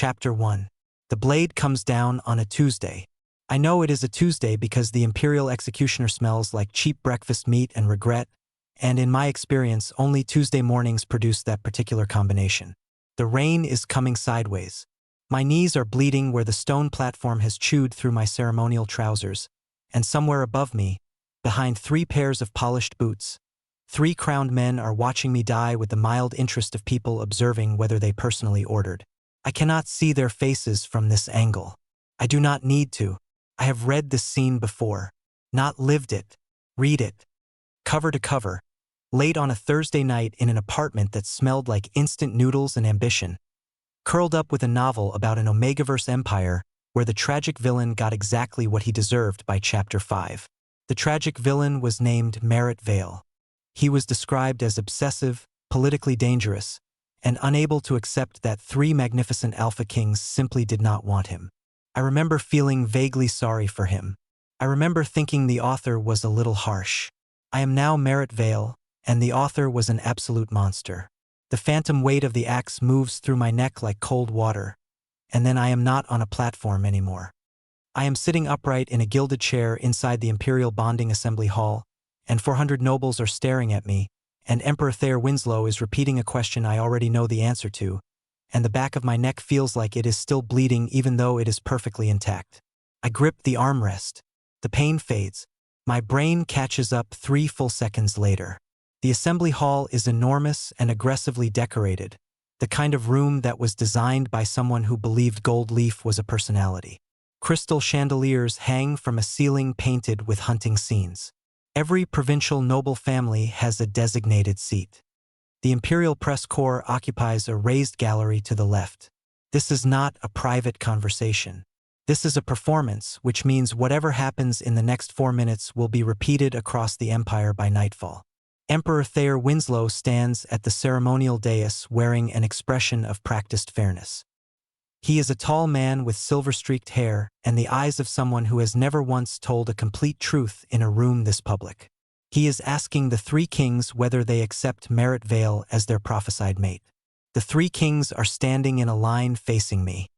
Chapter 1. The blade comes down on a Tuesday. I know it is a Tuesday because the imperial executioner smells like cheap breakfast meat and regret, and in my experience, only Tuesday mornings produce that particular combination. The rain is coming sideways. My knees are bleeding where the stone platform has chewed through my ceremonial trousers, and somewhere above me, behind 3 pairs of polished boots, 3 crowned men are watching me die with the mild interest of people observing whether they personally ordered. I cannot see their faces from this angle. I do not need to. I have read this scene before. Not lived it. Read it. Cover to cover. Late on a Thursday night in an apartment that smelled like instant noodles and ambition. Curled up with a novel about an Omegaverse empire where the tragic villain got exactly what he deserved by Chapter 5. The tragic villain was named Merritt Vale. He was described as obsessive, politically dangerous, and unable to accept that 3 magnificent alpha kings simply did not want him. I remember feeling vaguely sorry for him. I remember thinking the author was a little harsh. I am now Merritt Vale, and the author was an absolute monster. The phantom weight of the axe moves through my neck like cold water, and then I am not on a platform anymore. I am sitting upright in a gilded chair inside the Imperial Bonding Assembly Hall, and 400 nobles are staring at me, and Emperor Thayer Winslow is repeating a question I already know the answer to, and the back of my neck feels like it is still bleeding even though it is perfectly intact. I grip the armrest. The pain fades. My brain catches up 3 full seconds later. The assembly hall is enormous and aggressively decorated, the kind of room that was designed by someone who believed gold leaf was a personality. Crystal chandeliers hang from a ceiling painted with hunting scenes. Every provincial noble family has a designated seat. The Imperial Press Corps occupies a raised gallery to the left. This is not a private conversation. This is a performance, which means whatever happens in the next 4 minutes will be repeated across the empire by nightfall. Emperor Thayer Winslow stands at the ceremonial dais wearing an expression of practiced fairness. He is a tall man with silver-streaked hair and the eyes of someone who has never once told a complete truth in a room this public. He is asking the 3 kings whether they accept Merritt Vale as their prophesied mate. The 3 kings are standing in a line facing me.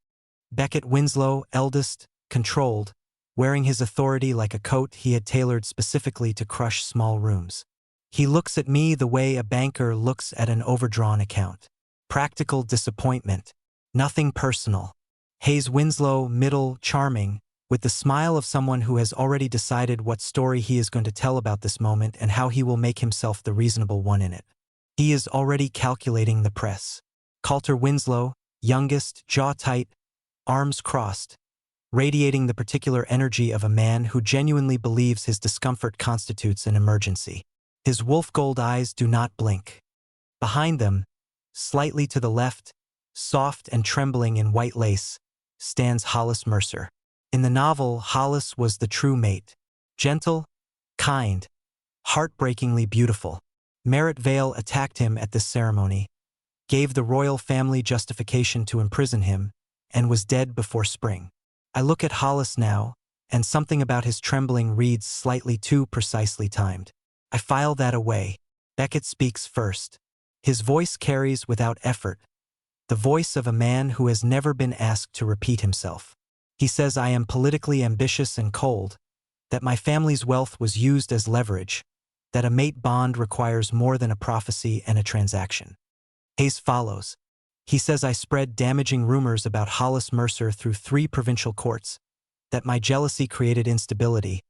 Becket Winslow, eldest, controlled, wearing his authority like a coat he had tailored specifically to crush small rooms. He looks at me the way a banker looks at an overdrawn account. Practical disappointment. Nothing personal. Hayes Winslow, middle, charming, with the smile of someone who has already decided what story he is going to tell about this moment and how he will make himself the reasonable one in it. He is already calculating the press. Coulter Winslow, youngest, jaw tight, arms crossed, radiating the particular energy of a man who genuinely believes his discomfort constitutes an emergency. His wolf-gold eyes do not blink. Behind them, slightly to the left, soft and trembling in white lace, stands Hollis Mercer. In the novel, Hollis was the true mate. Gentle, kind, heartbreakingly beautiful. Merritt Vale attacked him at this ceremony, gave the royal family justification to imprison him, and was dead before spring. I look at Hollis now, and something about his trembling reads slightly too precisely timed. I file that away. Becket speaks first. His voice carries without effort, the voice of a man who has never been asked to repeat himself. He says I am politically ambitious and cold, that my family's wealth was used as leverage, that a mate bond requires more than a prophecy and a transaction. Hayes follows. He says I spread damaging rumors about Hollis Mercer through 3 provincial courts, that my jealousy created instability,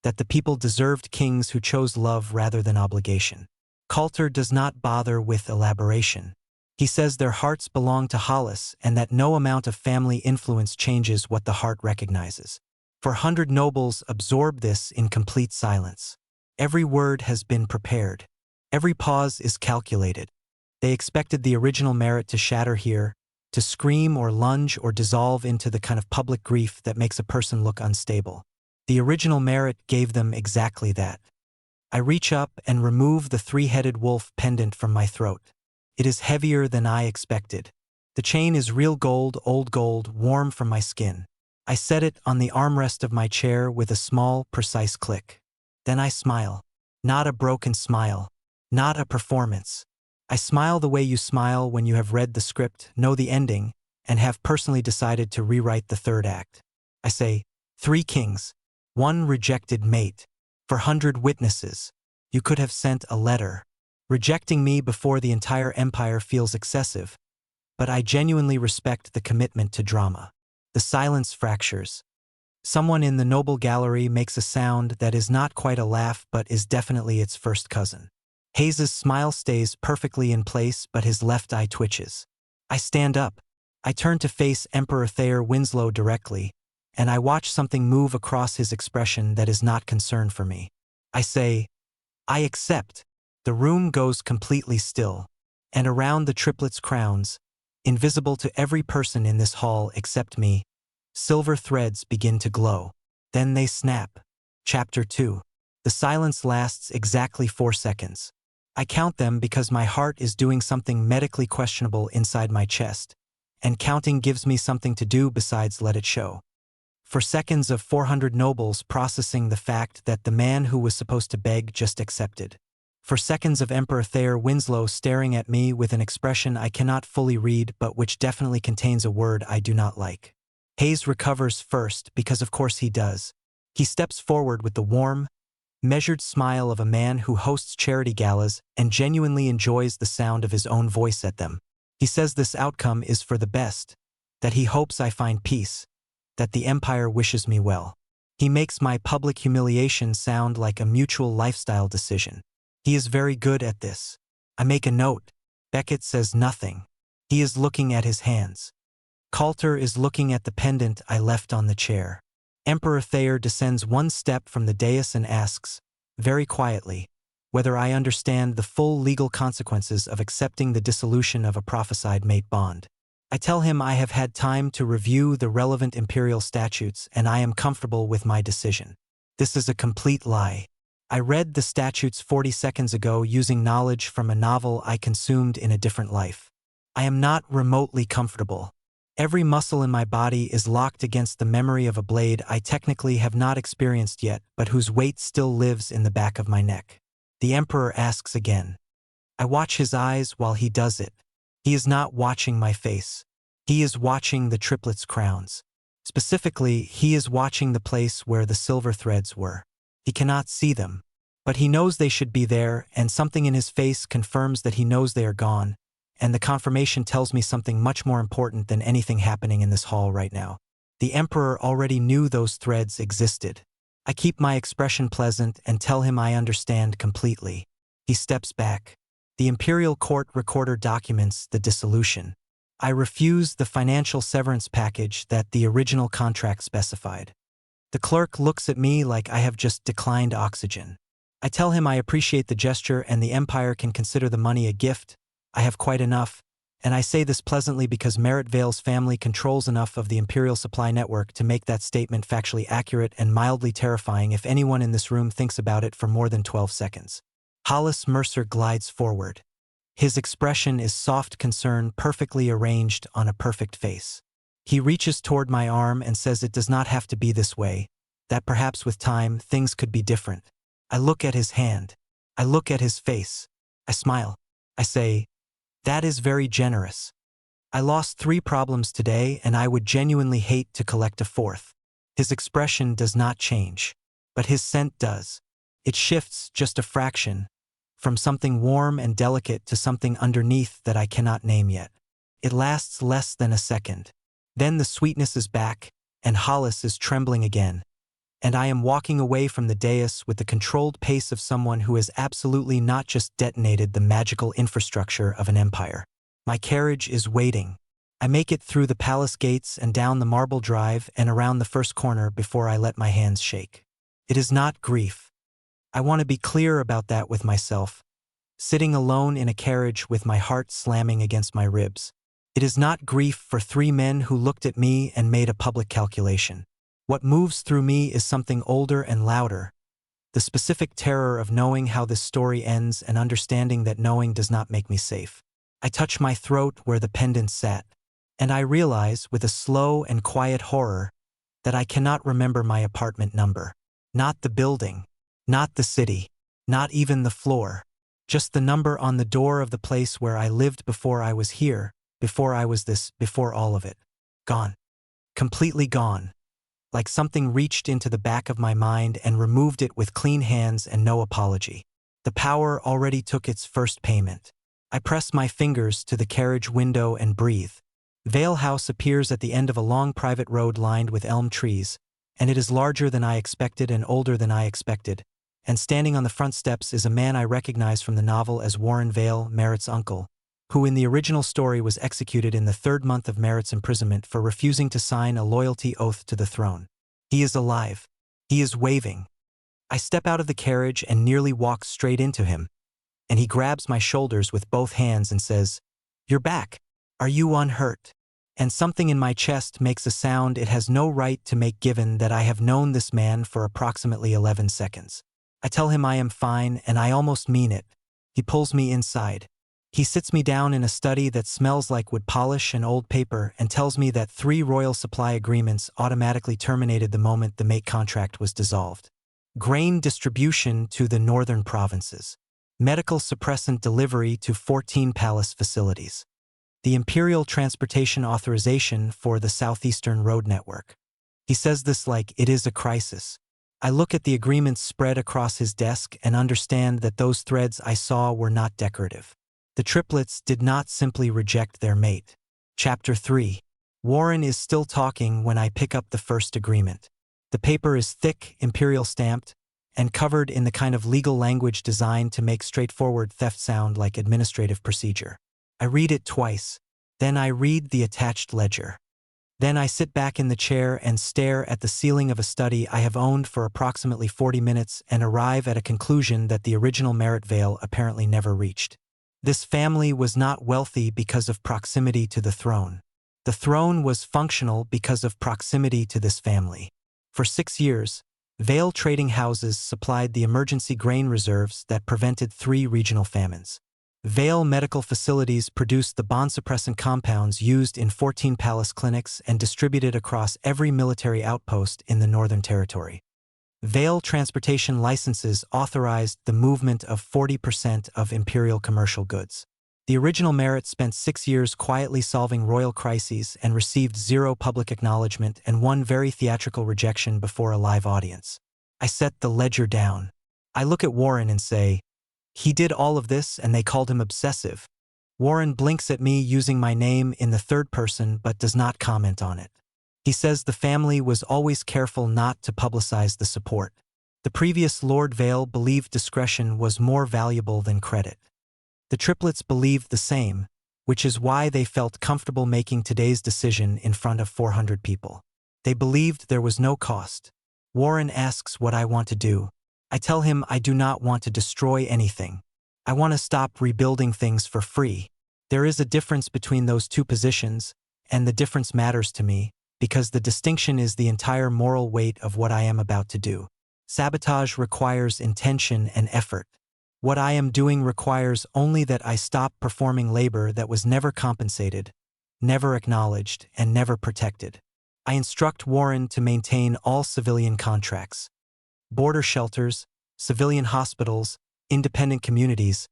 that the people deserved kings who chose love rather than obligation. Coulter does not bother with elaboration. He says their hearts belong to Hollis and that no amount of family influence changes what the heart recognizes. 400 nobles absorb this in complete silence. Every word has been prepared. Every pause is calculated. They expected the original Merritt to shatter here, to scream or lunge or dissolve into the kind of public grief that makes a person look unstable. The original Merritt gave them exactly that. I reach up and remove the 3-headed wolf pendant from my throat. It is heavier than I expected. The chain is real gold, old gold, warm from my skin. I set it on the armrest of my chair with a small, precise click. Then I smile. Not a broken smile. Not a performance. I smile the way you smile when you have read the script, know the ending, and have personally decided to rewrite the third act. I say, 3 kings, 1 rejected mate, for 100 witnesses. You could have sent a letter. Rejecting me before the entire empire feels excessive, but I genuinely respect the commitment to drama. The silence fractures. Someone in the noble gallery makes a sound that is not quite a laugh but is definitely its first cousin. Hayes's smile stays perfectly in place, but his left eye twitches. I stand up. I turn to face Emperor Thayer Winslow directly, and I watch something move across his expression that is not concern for me. I say, I accept. The room goes completely still, and around the triplets' crowns, invisible to every person in this hall except me, silver threads begin to glow. Then they snap. Chapter 2. The silence lasts exactly 4 seconds. I count them because my heart is doing something medically questionable inside my chest, and counting gives me something to do besides let it show. For seconds of 400 nobles processing the fact that the man who was supposed to beg just accepted. For seconds of Emperor Thayer Winslow staring at me with an expression I cannot fully read but which definitely contains a word I do not like. Hayes recovers first because of course he does. He steps forward with the warm, measured smile of a man who hosts charity galas and genuinely enjoys the sound of his own voice at them. He says this outcome is for the best, that he hopes I find peace, that the empire wishes me well. He makes my public humiliation sound like a mutual lifestyle decision. He is very good at this. I make a note. Beckett says nothing. He is looking at his hands. Coulter is looking at the pendant I left on the chair. Emperor Thayer descends 1 step from the dais and asks, very quietly, whether I understand the full legal consequences of accepting the dissolution of a prophesied mate bond. I tell him I have had time to review the relevant imperial statutes and I am comfortable with my decision. This is a complete lie. I read the statutes 40 seconds ago using knowledge from a novel I consumed in a different life. I am not remotely comfortable. Every muscle in my body is locked against the memory of a blade I technically have not experienced yet but whose weight still lives in the back of my neck. The Emperor asks again. I watch his eyes while he does it. He is not watching my face. He is watching the triplets' crowns. Specifically, he is watching the place where the silver threads were. He cannot see them, but he knows they should be there, and something in his face confirms that he knows they are gone, and the confirmation tells me something much more important than anything happening in this hall right now. The Emperor already knew those threads existed. I keep my expression pleasant and tell him I understand completely. He steps back. The Imperial Court Recorder documents the dissolution. I refuse the financial severance package that the original contract specified. The clerk looks at me like I have just declined oxygen. I tell him I appreciate the gesture and the Empire can consider the money a gift. I have quite enough, and I say this pleasantly because Merritt Vale's family controls enough of the Imperial supply network to make that statement factually accurate and mildly terrifying if anyone in this room thinks about it for more than 12 seconds. Hollis Mercer glides forward. His expression is soft concern perfectly arranged on a perfect face. He reaches toward my arm and says it does not have to be this way, that perhaps with time things could be different. I look at his hand. I look at his face. I smile. I say, that is very generous. I lost 3 problems today and I would genuinely hate to collect a 4th. His expression does not change, but his scent does. It shifts just a fraction, from something warm and delicate to something underneath that I cannot name yet. It lasts less than a second. Then the sweetness is back, and Hollis is trembling again, and I am walking away from the dais with the controlled pace of someone who has absolutely not just detonated the magical infrastructure of an empire. My carriage is waiting. I make it through the palace gates and down the marble drive and around the first corner before I let my hands shake. It is not grief. I want to be clear about that with myself, sitting alone in a carriage with my heart slamming against my ribs. It is not grief for 3 men who looked at me and made a public calculation. What moves through me is something older and louder, the specific terror of knowing how this story ends and understanding that knowing does not make me safe. I touch my throat where the pendant sat, and I realize with a slow and quiet horror that I cannot remember my apartment number. Not the building, not the city, not even the floor, just the number on the door of the place where I lived before I was here, before all of it. Gone. Completely gone. Like something reached into the back of my mind and removed it with clean hands and no apology. The power already took its first payment. I press my fingers to the carriage window and breathe. Vale House appears at the end of a long private road lined with elm trees, and it is larger than I expected and older than I expected, and standing on the front steps is a man I recognize from the novel as Warren Vale, Merritt's uncle, who in the original story was executed in the 3rd month of Merritt's imprisonment for refusing to sign a loyalty oath to the throne. He is alive. He is waving. I step out of the carriage and nearly walk straight into him, and he grabs my shoulders with both hands and says, "You're back. Are you unhurt?" And something in my chest makes a sound it has no right to make given that I have known this man for approximately 11 seconds. I tell him I am fine, and I almost mean it. He pulls me inside. He sits me down in a study that smells like wood polish and old paper and tells me that 3 royal supply agreements automatically terminated the moment the mate contract was dissolved. Grain distribution to the northern provinces. Medical suppressant delivery to 14 palace facilities. The Imperial Transportation Authorization for the Southeastern Road Network. He says this like it is a crisis. I look at the agreements spread across his desk and understand that those threads I saw were not decorative. The triplets did not simply reject their mate. Chapter 3. Warren is still talking when I pick up the first agreement. The paper is thick, imperial stamped, and covered in the kind of legal language designed to make straightforward theft sound like administrative procedure. I read it twice. Then I read the attached ledger. Then I sit back in the chair and stare at the ceiling of a study I have owned for approximately 40 minutes and arrive at a conclusion that the original Merritt Vale apparently never reached. This family was not wealthy because of proximity to the throne. The throne was functional because of proximity to this family. For 6 years, Vale trading houses supplied the emergency grain reserves that prevented 3 regional famines. Vale medical facilities produced the bond-suppressant compounds used in 14 palace clinics and distributed across every military outpost in the Northern Territory. Vale transportation licenses authorized the movement of 40% of imperial commercial goods. The original Merritt spent 6 years quietly solving royal crises and received 0 public acknowledgement and 1 very theatrical rejection before a live audience. I set the ledger down. I look at Warren and say, "He did all of this and they called him obsessive." Warren blinks at me using my name in the 3rd person but does not comment on it. He says the family was always careful not to publicize the support. The previous Lord Vale believed discretion was more valuable than credit. The triplets believed the same, which is why they felt comfortable making today's decision in front of 400 people. They believed there was no cost. Warren asks what I want to do. I tell him I do not want to destroy anything. I want to stop rebuilding things for free. There is a difference between those 2 positions, and the difference matters to me, because the distinction is the entire moral weight of what I am about to do. Sabotage requires intention and effort. What I am doing requires only that I stop performing labor that was never compensated, never acknowledged, and never protected. I instruct Warren to maintain all civilian contracts. Border shelters, civilian hospitals, independent communities,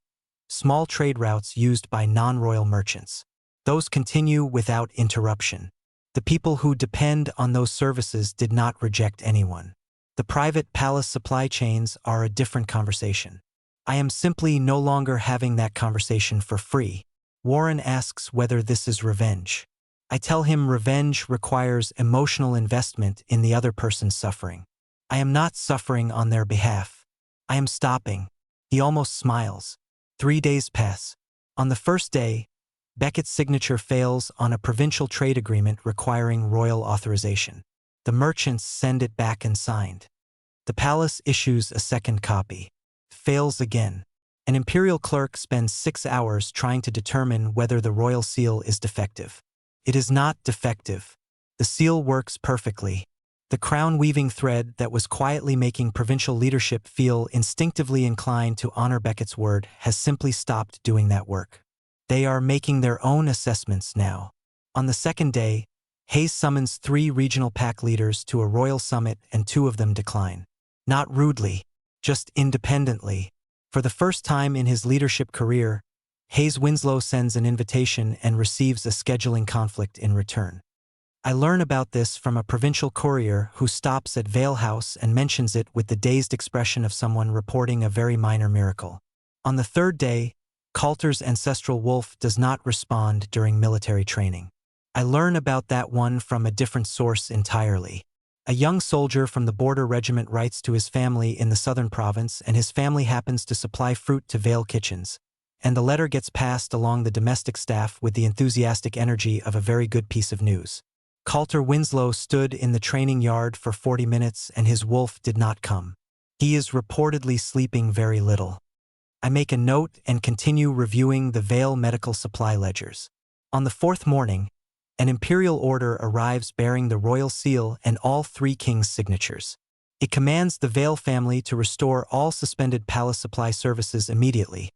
small trade routes used by non-royal merchants. Those continue without interruption. The people who depend on those services did not reject anyone. The private palace supply chains are a different conversation. I am simply no longer having that conversation for free. Warren asks whether this is revenge. I tell him revenge requires emotional investment in the other person's suffering. I am not suffering on their behalf. I am stopping. He almost smiles. 3 days pass. On the first day, Beckett's signature fails on a provincial trade agreement requiring royal authorization. The merchants send it back unsigned. The palace issues a second copy. Fails again. An imperial clerk spends 6 hours trying to determine whether the royal seal is defective. It is not defective. The seal works perfectly. The crown-weaving thread that was quietly making provincial leadership feel instinctively inclined to honor Beckett's word has simply stopped doing that work. They are making their own assessments now. On the second day, Hayes summons 3 regional pack leaders to a royal summit and 2 of them decline. Not rudely, just independently. For the first time in his leadership career, Hayes Winslow sends an invitation and receives a scheduling conflict in return. I learn about this from a provincial courier who stops at Vale House and mentions it with the dazed expression of someone reporting a very minor miracle. On the third day, Coulter's ancestral wolf does not respond during military training. I learn about that one from a different source entirely. A young soldier from the border regiment writes to his family in the southern province, and his family happens to supply fruit to Vale kitchens, and the letter gets passed along the domestic staff with the enthusiastic energy of a very good piece of news. Coulter Winslow stood in the training yard for 40 minutes and his wolf did not come. He is reportedly sleeping very little. I make a note and continue reviewing the Vale medical supply ledgers. On the fourth morning, an imperial order arrives bearing the royal seal and all three kings' signatures. It commands the Vale family to restore all suspended palace supply services immediately,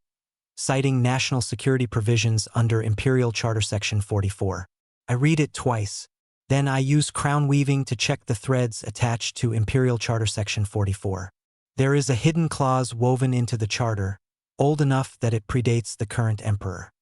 citing national security provisions under Imperial Charter Section 44. I read it twice. Then I use crown weaving to check the threads attached to Imperial Charter Section 44. There is a hidden clause woven into the charter, old enough that it predates the current emperor.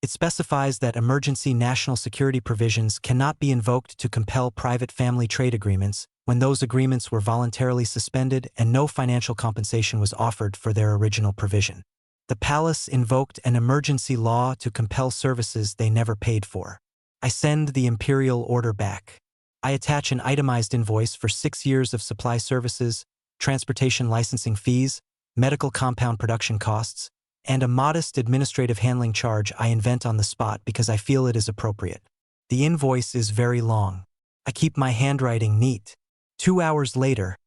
It specifies that emergency national security provisions cannot be invoked to compel private family trade agreements when those agreements were voluntarily suspended and no financial compensation was offered for their original provision. The palace invoked an emergency law to compel services they never paid for. I send the imperial order back. I attach an itemized invoice for 6 years of supply services, transportation licensing fees, medical compound production costs, and a modest administrative handling charge I invent on the spot because I feel it is appropriate. The invoice is very long. I keep my handwriting neat. 2 hours later,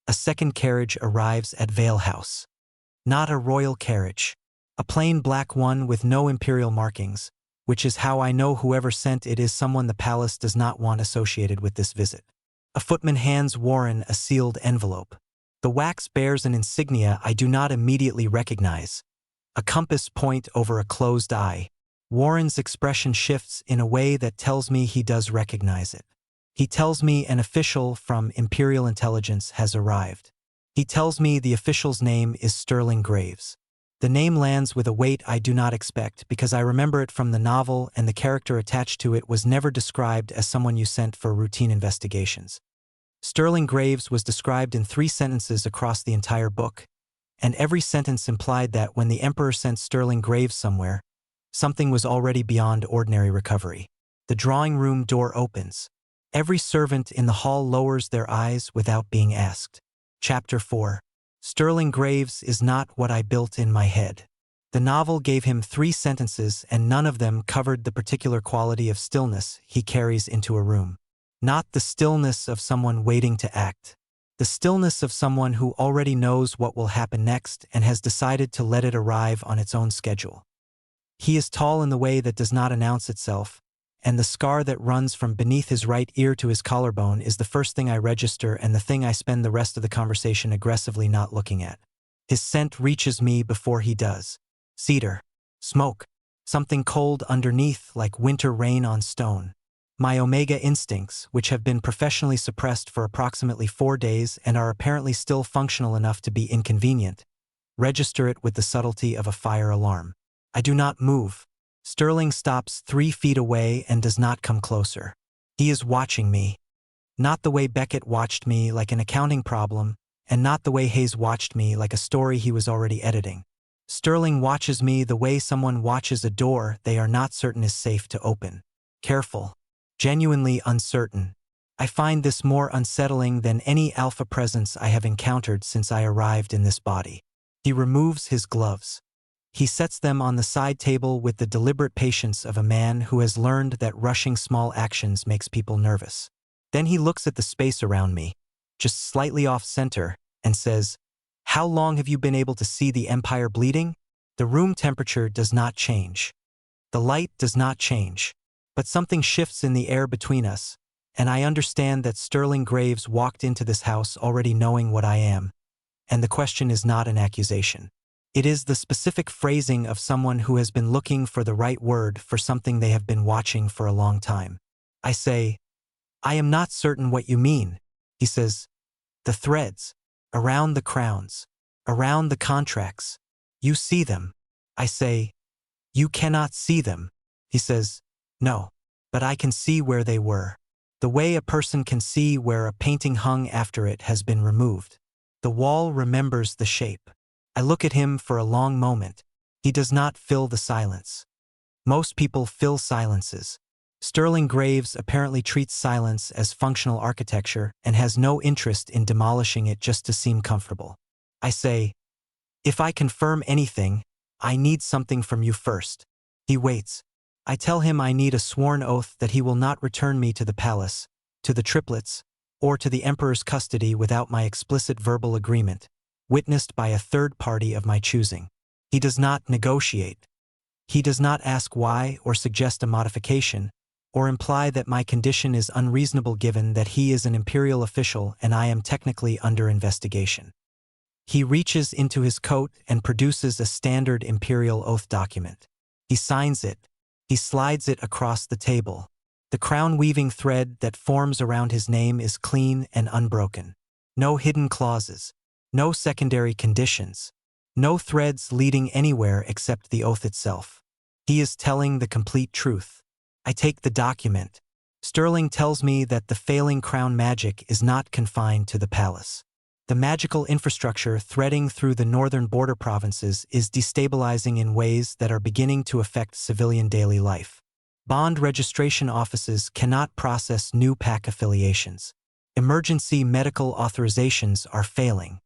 a second carriage arrives at Vale House. Not a royal carriage. A plain black one with no imperial markings, which is how I know whoever sent it is someone the palace does not want associated with this visit. A footman hands Warren a sealed envelope. The wax bears an insignia I do not immediately recognize. A compass point over a closed eye. Warren's expression shifts in a way that tells me he does recognize it. He tells me an official from Imperial Intelligence has arrived. He tells me the official's name is Sterling Graves. The name lands with a weight I do not expect because I remember it from the novel and the character attached to it was never described as someone you sent for routine investigations. Sterling Graves was described in 3 sentences across the entire book, and every sentence implied that when the Emperor sent Sterling Graves somewhere, something was already beyond ordinary recovery. The drawing room door opens. Every servant in the hall lowers their eyes without being asked. Chapter 4. Sterling Graves is not what I built in my head. The novel gave him 3 sentences and none of them covered the particular quality of stillness he carries into a room. Not the stillness of someone waiting to act. The stillness of someone who already knows what will happen next and has decided to let it arrive on its own schedule. He is tall in the way that does not announce itself, and the scar that runs from beneath his right ear to his collarbone is the first thing I register and the thing I spend the rest of the conversation aggressively not looking at. His scent reaches me before he does. Cedar. Smoke. Something cold underneath like winter rain on stone. My omega instincts, which have been professionally suppressed for approximately 4 days and are apparently still functional enough to be inconvenient, register it with the subtlety of a fire alarm. I do not move. Sterling stops 3 feet away and does not come closer. He is watching me. Not the way Beckett watched me like an accounting problem, and not the way Hayes watched me like a story he was already editing. Sterling watches me the way someone watches a door they are not certain is safe to open. Careful. Genuinely uncertain. I find this more unsettling than any alpha presence I have encountered since I arrived in this body. He removes his gloves. He sets them on the side table with the deliberate patience of a man who has learned that rushing small actions makes people nervous. Then he looks at the space around me, just slightly off-center, and says, "How long have you been able to see the Empire bleeding?" The room temperature does not change. The light does not change. But something shifts in the air between us, and I understand that Sterling Graves walked into this house already knowing what I am, and the question is not an accusation. It is the specific phrasing of someone who has been looking for the right word for something they have been watching for a long time. I say, "I am not certain what you mean." He says, "The threads, around the crowns, around the contracts. You see them." I say, "You cannot see them." He says, "No, but I can see where they were. The way a person can see where a painting hung after it has been removed. The wall remembers the shape." I look at him for a long moment. He does not fill the silence. Most people fill silences. Sterling Graves apparently treats silence as functional architecture and has no interest in demolishing it just to seem comfortable. I say, "If I confirm anything, I need something from you first." He waits. I tell him I need a sworn oath that he will not return me to the palace, to the triplets, or to the emperor's custody without my explicit verbal agreement, witnessed by a third party of my choosing. He does not negotiate. He does not ask why or suggest a modification, or imply that my condition is unreasonable given that he is an imperial official and I am technically under investigation. He reaches into his coat and produces a standard imperial oath document. He signs it. He slides it across the table. The crown-weaving thread that forms around his name is clean and unbroken. No hidden clauses. No secondary conditions. No threads leading anywhere except the oath itself. He is telling the complete truth. I take the document. Sterling tells me that the failing crown magic is not confined to the palace. The magical infrastructure threading through the northern border provinces is destabilizing in ways that are beginning to affect civilian daily life. Bond registration offices cannot process new PAC affiliations. Emergency medical authorizations are failing.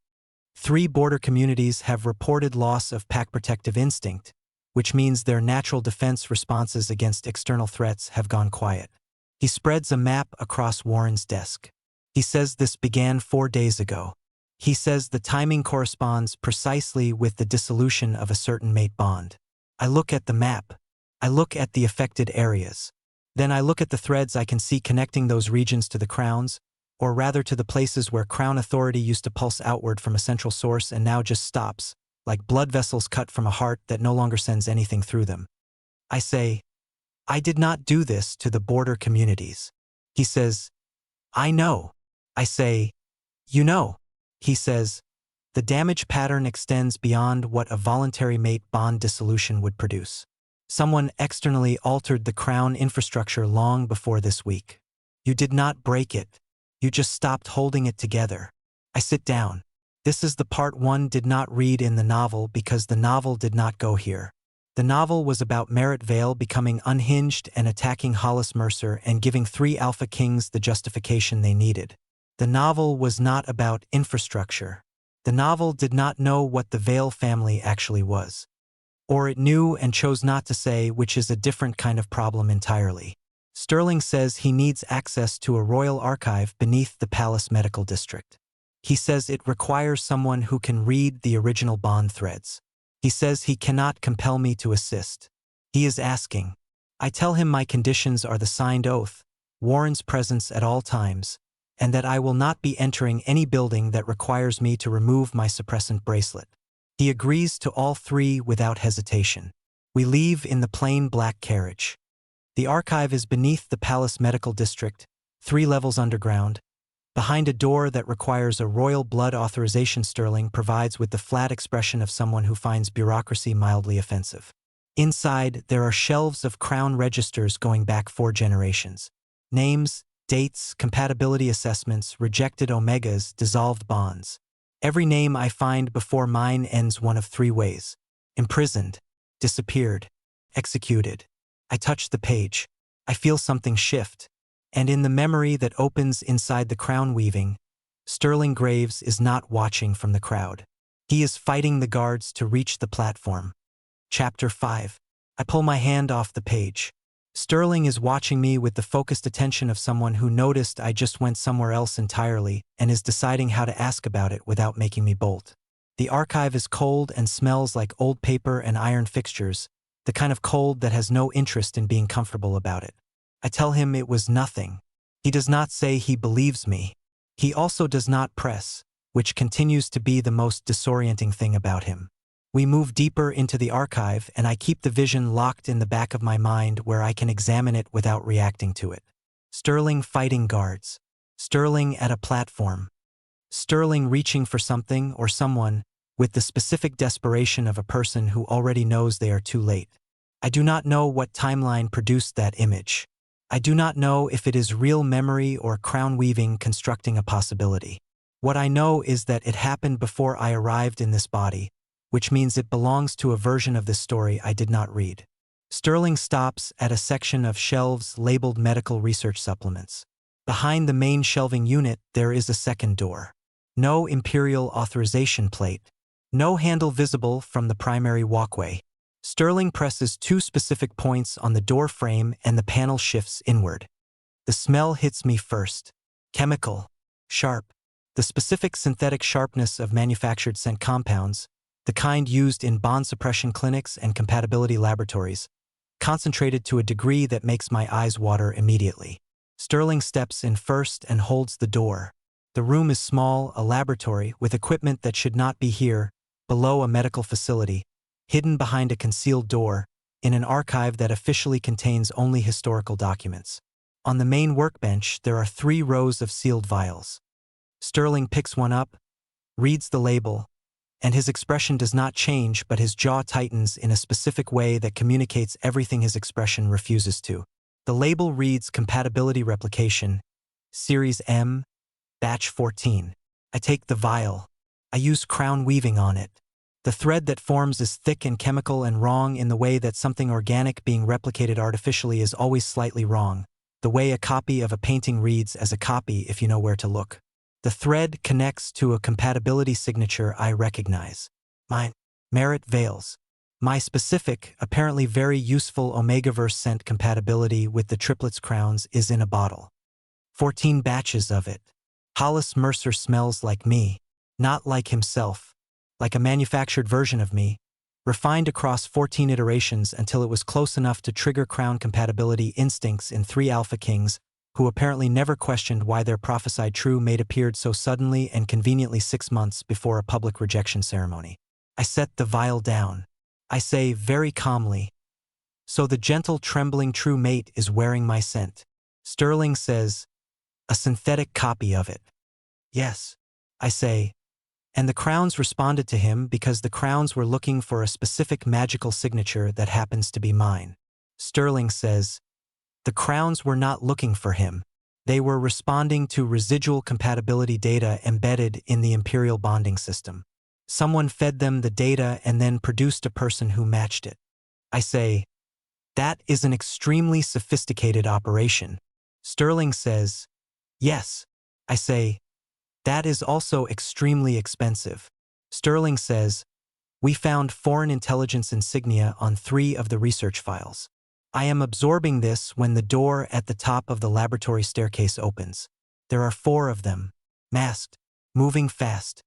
3 border communities have reported loss of PAC protective instinct, which means their natural defense responses against external threats have gone quiet. He spreads a map across Warren's desk. He says this began 4 days ago. He says the timing corresponds precisely with the dissolution of a certain mate bond. I look at the map. I look at the affected areas. Then I look at the threads I can see connecting those regions to the crowns, or rather to the places where crown authority used to pulse outward from a central source and now just stops, like blood vessels cut from a heart that no longer sends anything through them. I say, "I did not do this to the border communities." He says, "I know." I say, "You know." He says, "The damage pattern extends beyond what a voluntary mate bond dissolution would produce. Someone externally altered the crown infrastructure long before this week. You did not break it. You just stopped holding it together." I sit down. This is the part one did not read in the novel because the novel did not go here. The novel was about Merritt Vale becoming unhinged and attacking Hollis Mercer and giving 3 Alpha Kings the justification they needed. The novel was not about infrastructure. The novel did not know what the Vale family actually was. Or it knew and chose not to say, which is a different kind of problem entirely. Sterling says he needs access to a royal archive beneath the Palace Medical District. He says it requires someone who can read the original bond threads. He says he cannot compel me to assist. He is asking. I tell him my conditions are the signed oath, Warren's presence at all times, and that I will not be entering any building that requires me to remove my suppressant bracelet. He agrees to all 3 without hesitation. We leave in the plain black carriage. The archive is beneath the Palace Medical District, 3 levels underground, behind a door that requires a royal blood authorization. Sterling provides with the flat expression of someone who finds bureaucracy mildly offensive. Inside, there are shelves of crown registers going back 4 generations. Names, dates, compatibility assessments, rejected omegas, dissolved bonds. Every name I find before mine ends one of 3 ways. Imprisoned, disappeared, executed. I touch the page. I feel something shift. And in the memory that opens inside the crown weaving, Sterling Graves is not watching from the crowd. He is fighting the guards to reach the platform. Chapter 5. I pull my hand off the page. Sterling is watching me with the focused attention of someone who noticed I just went somewhere else entirely and is deciding how to ask about it without making me bolt. The archive is cold and smells like old paper and iron fixtures, the kind of cold that has no interest in being comfortable about it. I tell him it was nothing. He does not say he believes me. He also does not press, which continues to be the most disorienting thing about him. We move deeper into the archive and I keep the vision locked in the back of my mind where I can examine it without reacting to it. Sterling fighting guards. Sterling at a platform. Sterling reaching for something or someone with the specific desperation of a person who already knows they are too late. I do not know what timeline produced that image. I do not know if it is real memory or crown weaving constructing a possibility. What I know is that it happened before I arrived in this body, which means it belongs to a version of this story I did not read. Sterling stops at a section of shelves labeled medical research supplements. Behind the main shelving unit, there is a second door. No imperial authorization plate. No handle visible from the primary walkway. Sterling presses two specific points on the door frame and the panel shifts inward. The smell hits me first. Chemical. Sharp. The specific synthetic sharpness of manufactured scent compounds, the kind used in bond suppression clinics and compatibility laboratories, concentrated to a degree that makes my eyes water immediately. Sterling steps in first and holds the door. The room is small, a laboratory with equipment that should not be here, below a medical facility, hidden behind a concealed door, in an archive that officially contains only historical documents. On the main workbench, there are 3 rows of sealed vials. Sterling picks one up, reads the label, and his expression does not change, but his jaw tightens in a specific way that communicates everything his expression refuses to. The label reads Compatibility Replication, Series M, Batch 14. I take the vial. I use crown weaving on it. The thread that forms is thick and chemical and wrong in the way that something organic being replicated artificially is always slightly wrong, the way a copy of a painting reads as a copy if you know where to look. The thread connects to a compatibility signature I recognize. Mine. Merritt Vale's. My specific, apparently very useful Omegaverse scent compatibility with the Triplet's crowns is in a bottle. 14 batches of it. Hollis Mercer smells like me. Not like himself. Like a manufactured version of me. Refined across 14 iterations until it was close enough to trigger crown compatibility instincts in 3 Alpha Kings, who apparently never questioned why their prophesied true mate appeared so suddenly and conveniently 6 months before a public rejection ceremony. I set the vial down. I say very calmly, "So the gentle trembling true mate is wearing my scent." Sterling says, "A synthetic copy of it." "Yes," I say, and the crowns responded to him because the crowns were looking for a specific magical signature that happens to be mine. Sterling says, "The crowns were not looking for him. They were responding to residual compatibility data embedded in the imperial bonding system. Someone fed them the data and then produced a person who matched it." I say, "That is an extremely sophisticated operation." Sterling says, "Yes." I say, "That is also extremely expensive." Sterling says, "We found foreign intelligence insignia on 3 of the research files. I am absorbing this when the door at the top of the laboratory staircase opens. There are 4 of them, masked, moving fast.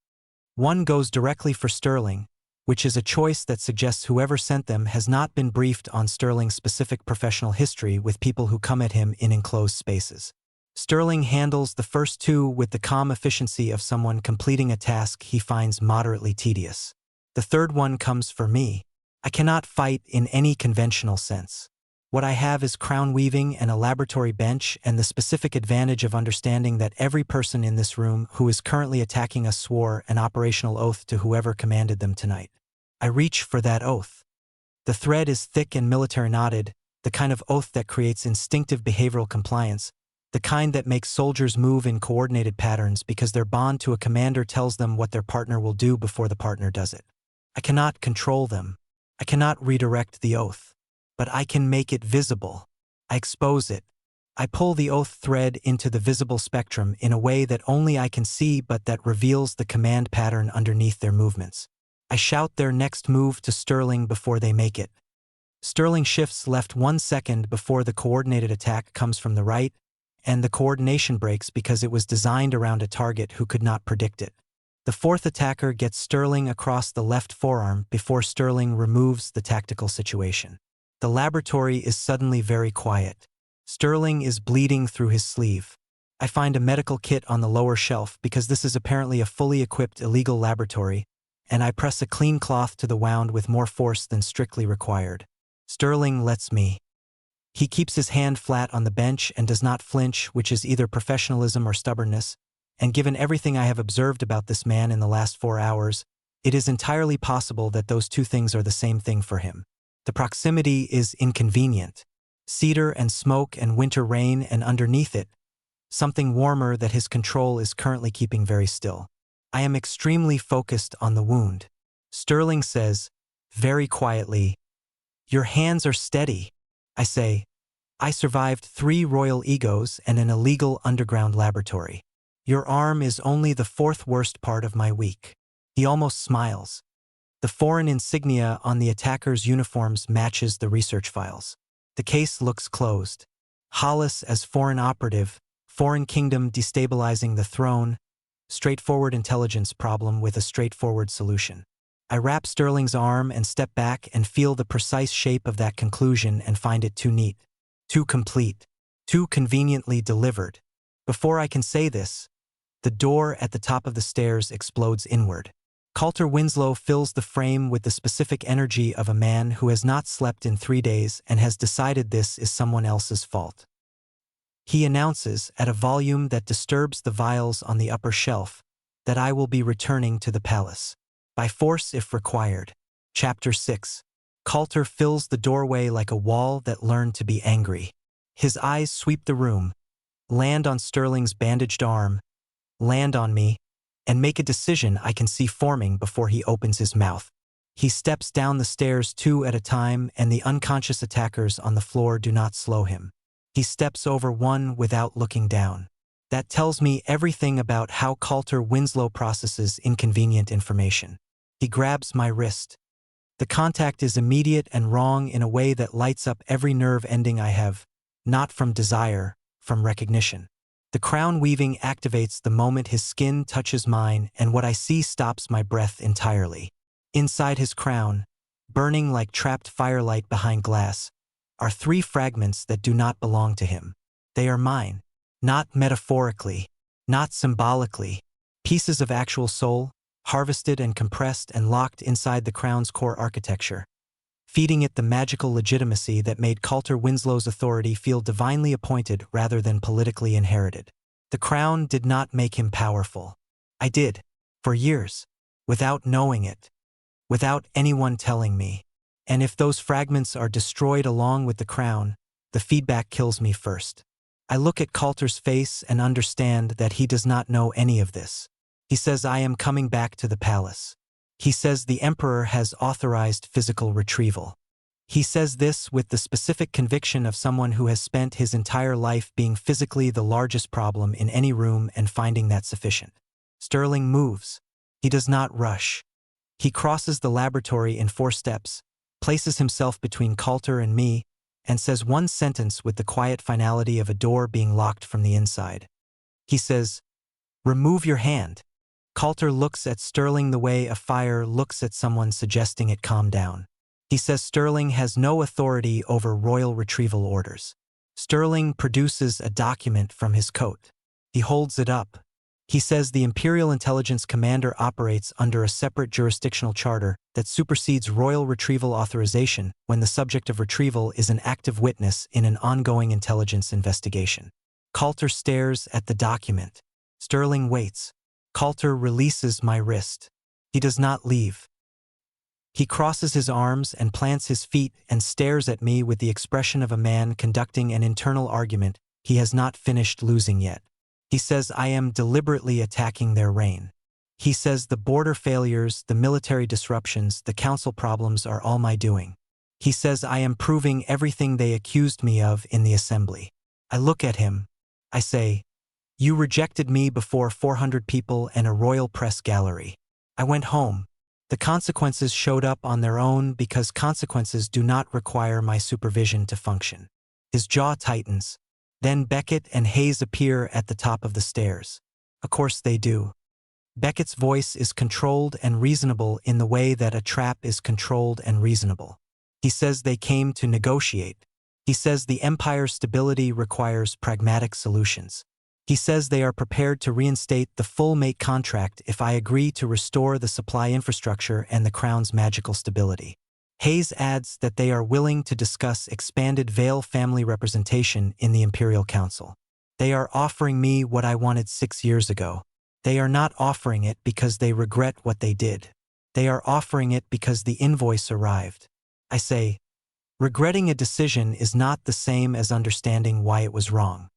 One goes directly for Sterling, which is a choice that suggests whoever sent them has not been briefed on Sterling's specific professional history with people who come at him in enclosed spaces. Sterling handles the first 2 with the calm efficiency of someone completing a task he finds moderately tedious. The third one comes for me. I cannot fight in any conventional sense. What I have is crown weaving and a laboratory bench and the specific advantage of understanding that every person in this room who is currently attacking us swore an operational oath to whoever commanded them tonight. I reach for that oath. The thread is thick and military knotted, the kind of oath that creates instinctive behavioral compliance, the kind that makes soldiers move in coordinated patterns because their bond to a commander tells them what their partner will do before the partner does it. I cannot control them. I cannot redirect the oath. But I can make it visible. I expose it. I pull the oath thread into the visible spectrum in a way that only I can see but that reveals the command pattern underneath their movements. I shout their next move to Sterling before they make it. Sterling shifts left 1 second before the coordinated attack comes from the right, and the coordination breaks because it was designed around a target who could not predict it. The 4th attacker gets Sterling across the left forearm before Sterling removes the tactical situation. The laboratory is suddenly very quiet. Sterling is bleeding through his sleeve. I find a medical kit on the lower shelf because this is apparently a fully equipped illegal laboratory, and I press a clean cloth to the wound with more force than strictly required. Sterling lets me. He keeps his hand flat on the bench and does not flinch, which is either professionalism or stubbornness, and given everything I have observed about this man in the last 4 hours, it is entirely possible that those 2 things are the same thing for him. The proximity is inconvenient. Cedar and smoke and winter rain, and underneath it, something warmer that his control is currently keeping very still. I am extremely focused on the wound. Sterling says, very quietly, "Your hands are steady." I say, "I survived 3 royal egos and an illegal underground laboratory. Your arm is only the 4th worst part of my week." He almost smiles. The foreign insignia on the attackers' uniforms matches the research files. The case looks closed. Hollis as foreign operative, foreign kingdom destabilizing the throne, straightforward intelligence problem with a straightforward solution. I wrap Sterling's arm and step back and feel the precise shape of that conclusion and find it too neat, too complete, too conveniently delivered. Before I can say this, the door at the top of the stairs explodes inward. Coulter Winslow fills the frame with the specific energy of a man who has not slept in 3 days and has decided this is someone else's fault. He announces, at a volume that disturbs the vials on the upper shelf, that I will be returning to the palace. By force if required. Chapter 6. Coulter fills the doorway like a wall that learned to be angry. His eyes sweep the room, land on Sterling's bandaged arm, land on me, and make a decision I can see forming before he opens his mouth. He steps down the stairs 2 at a time, and the unconscious attackers on the floor do not slow him. He steps over one without looking down. That tells me everything about how Coulter Winslow processes inconvenient information. He grabs my wrist. The contact is immediate and wrong in a way that lights up every nerve ending I have, not from desire, from recognition. The crown weaving activates the moment his skin touches mine, and what I see stops my breath entirely. Inside his crown, burning like trapped firelight behind glass, are 3 fragments that do not belong to him. They are mine, not metaphorically, not symbolically, pieces of actual soul, harvested and compressed and locked inside the crown's core architecture, feeding it the magical legitimacy that made Coulter Winslow's authority feel divinely appointed rather than politically inherited. The crown did not make him powerful. I did, for years, without knowing it, without anyone telling me. And if those fragments are destroyed along with the crown, the feedback kills me first. I look at Coulter's face and understand that he does not know any of this. He says I am coming back to the palace. He says the Emperor has authorized physical retrieval. He says this with the specific conviction of someone who has spent his entire life being physically the largest problem in any room and finding that sufficient. Sterling moves. He does not rush. He crosses the laboratory in 4 steps, places himself between Coulter and me, and says one sentence with the quiet finality of a door being locked from the inside. He says, "Remove your hand." Coulter looks at Sterling the way a fire looks at someone suggesting it calm down. He says Sterling has no authority over royal retrieval orders. Sterling produces a document from his coat. He holds it up. He says the Imperial Intelligence Commander operates under a separate jurisdictional charter that supersedes royal retrieval authorization when the subject of retrieval is an active witness in an ongoing intelligence investigation. Coulter stares at the document. Sterling waits. Coulter releases my wrist. He does not leave. He crosses his arms and plants his feet and stares at me with the expression of a man conducting an internal argument he has not finished losing yet. He says I am deliberately attacking their reign. He says the border failures, the military disruptions, the council problems are all my doing. He says I am proving everything they accused me of in the assembly. I look at him. I say, "You rejected me before 400 people and a royal press gallery. I went home. The consequences showed up on their own because consequences do not require my supervision to function." His jaw tightens. Then Beckett and Hayes appear at the top of the stairs. Of course they do. Beckett's voice is controlled and reasonable in the way that a trap is controlled and reasonable. He says they came to negotiate. He says the empire's stability requires pragmatic solutions. He says they are prepared to reinstate the full mate contract if I agree to restore the supply infrastructure and the crown's magical stability. Hayes adds that they are willing to discuss expanded Vale family representation in the Imperial Council. They are offering me what I wanted 6 years ago. They are not offering it because they regret what they did. They are offering it because the invoice arrived. I say, Regretting a decision is not the same as understanding why it was wrong.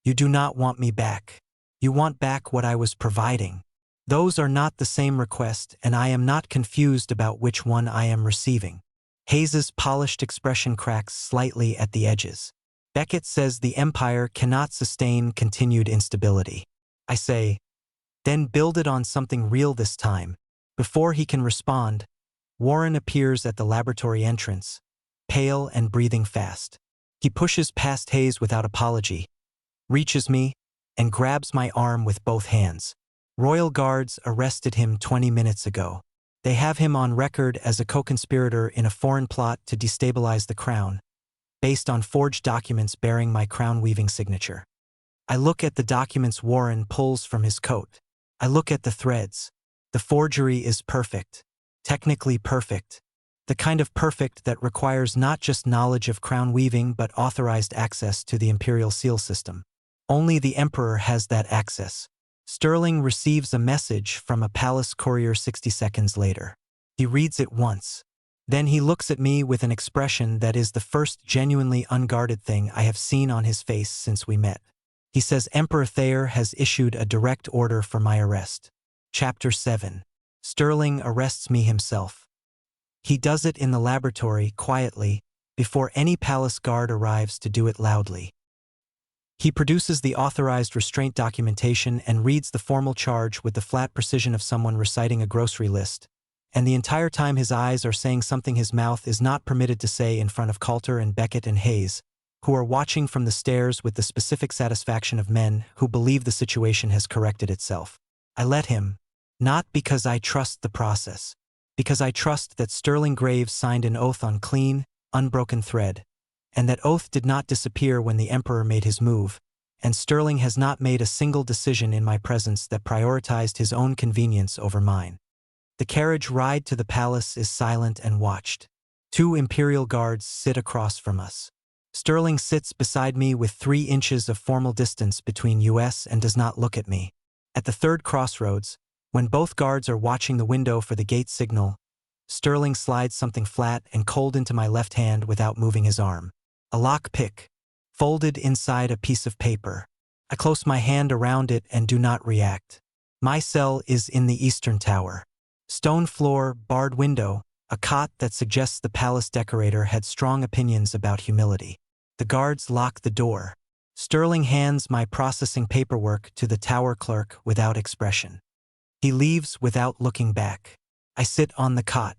You do not want me back. You want back what I was providing. Those are not the same request, and I am not confused about which one I am receiving. Hayes's polished expression cracks slightly at the edges. Beckett says the empire cannot sustain continued instability. I say, then build it on something real this time. Before he can respond, Warren appears at the laboratory entrance, pale and breathing fast. He pushes past Hayes without apology, reaches me, and grabs my arm with both hands. Royal Guards arrested him 20 minutes ago. They have him on record as a co-conspirator in a foreign plot to destabilize the crown, based on forged documents bearing my crown-weaving signature. I look at the documents Warren pulls from his coat. I look at the threads. The forgery is perfect, technically perfect, the kind of perfect that requires not just knowledge of crown weaving but authorized access to the imperial seal system. Only the emperor has that access. Sterling receives a message from a palace courier 60 seconds later. He reads it once. Then he looks at me with an expression that is the first genuinely unguarded thing I have seen on his face since we met. He says Emperor Thayer has issued a direct order for my arrest. Chapter 7. Sterling arrests me himself. He does it in the laboratory, quietly, before any palace guard arrives to do it loudly. He produces the authorized restraint documentation and reads the formal charge with the flat precision of someone reciting a grocery list, and the entire time his eyes are saying something his mouth is not permitted to say in front of Coulter and Beckett and Hayes, who are watching from the stairs with the specific satisfaction of men who believe the situation has corrected itself. I let him, not because I trust the process, because I trust that Sterling Graves signed an oath on clean, unbroken thread, and that oath did not disappear when the emperor made his move, and Sterling has not made a single decision in my presence that prioritized his own convenience over mine. The carriage ride to the palace is silent and watched. 2 imperial guards sit across from us. Sterling sits beside me with 3 inches of formal distance between us and does not look at me. At the third crossroads, when both guards are watching the window for the gate signal, Sterling slides something flat and cold into my left hand without moving his arm. A lock pick, folded inside a piece of paper. I close my hand around it and do not react. My cell is in the eastern tower. Stone floor, barred window, a cot that suggests the palace decorator had strong opinions about humility. The guards lock the door. Sterling hands my processing paperwork to the tower clerk without expression. He leaves without looking back. I sit on the cot.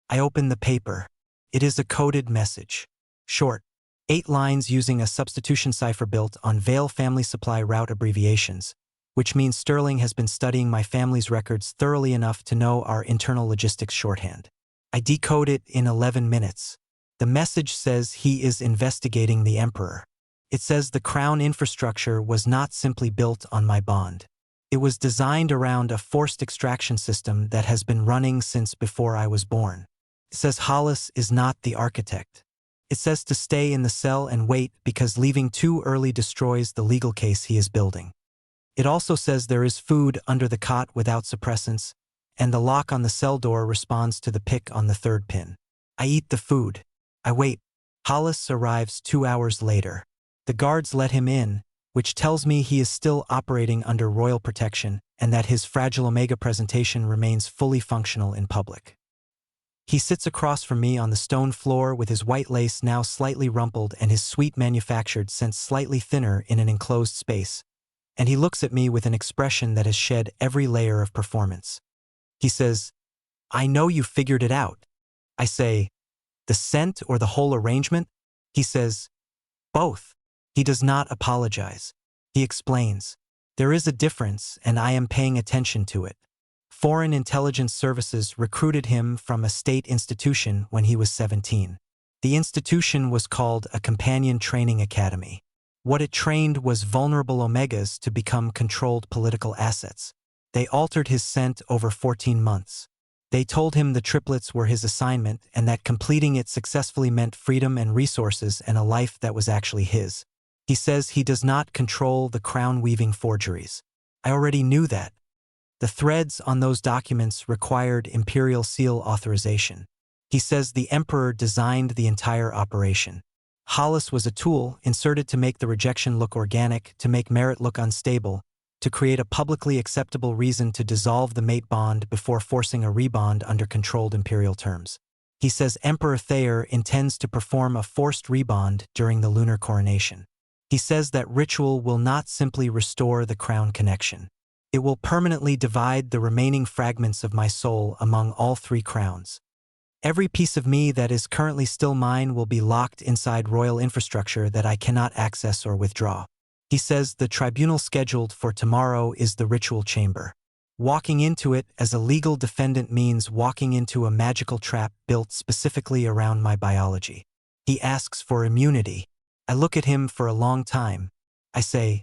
I open the paper. It is a coded message. Short. 8 lines using a substitution cipher built on Vale family supply route abbreviations, which means Sterling has been studying my family's records thoroughly enough to know our internal logistics shorthand. I decode it in 11 minutes. The message says he is investigating the emperor. It says the crown infrastructure was not simply built on my bond. It was designed around a forced extraction system that has been running since before I was born. It says Hollis is not the architect. It says to stay in the cell and wait because leaving too early destroys the legal case he is building. It also says there is food under the cot without suppressants, and the lock on the cell door responds to the pick on the 3rd pin. I eat the food. I wait. Hollis arrives 2 hours later. The guards let him in, which tells me he is still operating under royal protection and that his fragile Omega presentation remains fully functional in public. He sits across from me on the stone floor with his white lace now slightly rumpled and his suite manufactured since slightly thinner in an enclosed space, and he looks at me with an expression that has shed every layer of performance. He says, "I know you figured it out." I say, "The scent or the whole arrangement?" He says, "Both." He does not apologize. He explains, "There is a difference and I am paying attention to it. Foreign intelligence services recruited him from a state institution when he was 17. The institution was called a Companion Training Academy. What it trained was vulnerable Omegas to become controlled political assets. They altered his scent over 14 months. They told him the triplets were his assignment and that completing it successfully meant freedom and resources and a life that was actually his. He says he does not control the crown-weaving forgeries. I already knew that. The threads on those documents required imperial seal authorization. He says the Emperor designed the entire operation. Hollis was a tool inserted to make the rejection look organic, to make Merritt look unstable, to create a publicly acceptable reason to dissolve the mate bond before forcing a rebond under controlled imperial terms. He says Emperor Thayer intends to perform a forced rebond during the lunar coronation. He says that ritual will not simply restore the crown connection. It will permanently divide the remaining fragments of my soul among all 3 crowns. Every piece of me that is currently still mine will be locked inside royal infrastructure that I cannot access or withdraw. He says the tribunal scheduled for tomorrow is the ritual chamber. Walking into it as a legal defendant means walking into a magical trap built specifically around my biology. He asks for immunity. I look at him for a long time. I say,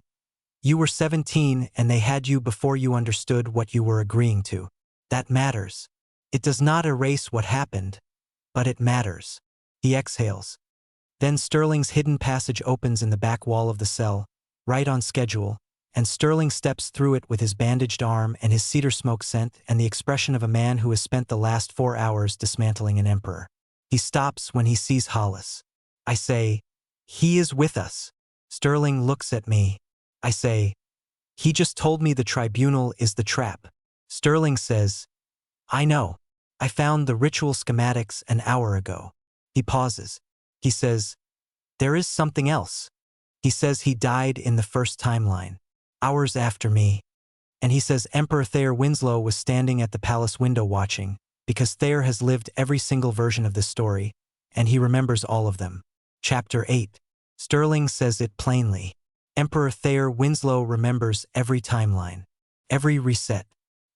"You were 17 and they had you before you understood what you were agreeing to. That matters. It does not erase what happened, but it matters." He exhales. Then Sterling's hidden passage opens in the back wall of the cell, right on schedule, and Sterling steps through it with his bandaged arm and his cedar smoke scent and the expression of a man who has spent the last 4 hours dismantling an emperor. He stops when he sees Hollis. I say, "He is with us." Sterling looks at me. I say, "He just told me the tribunal is the trap." Sterling says, "I know. I found the ritual schematics an hour ago." He pauses. He says, "There is something else." He says he died in the first timeline, hours after me. And he says Emperor Thayer Winslow was standing at the palace window watching, because Thayer has lived every single version of this story, and he remembers all of them. Chapter 8. Sterling says it plainly. Emperor Thayer Winslow remembers every timeline, every reset,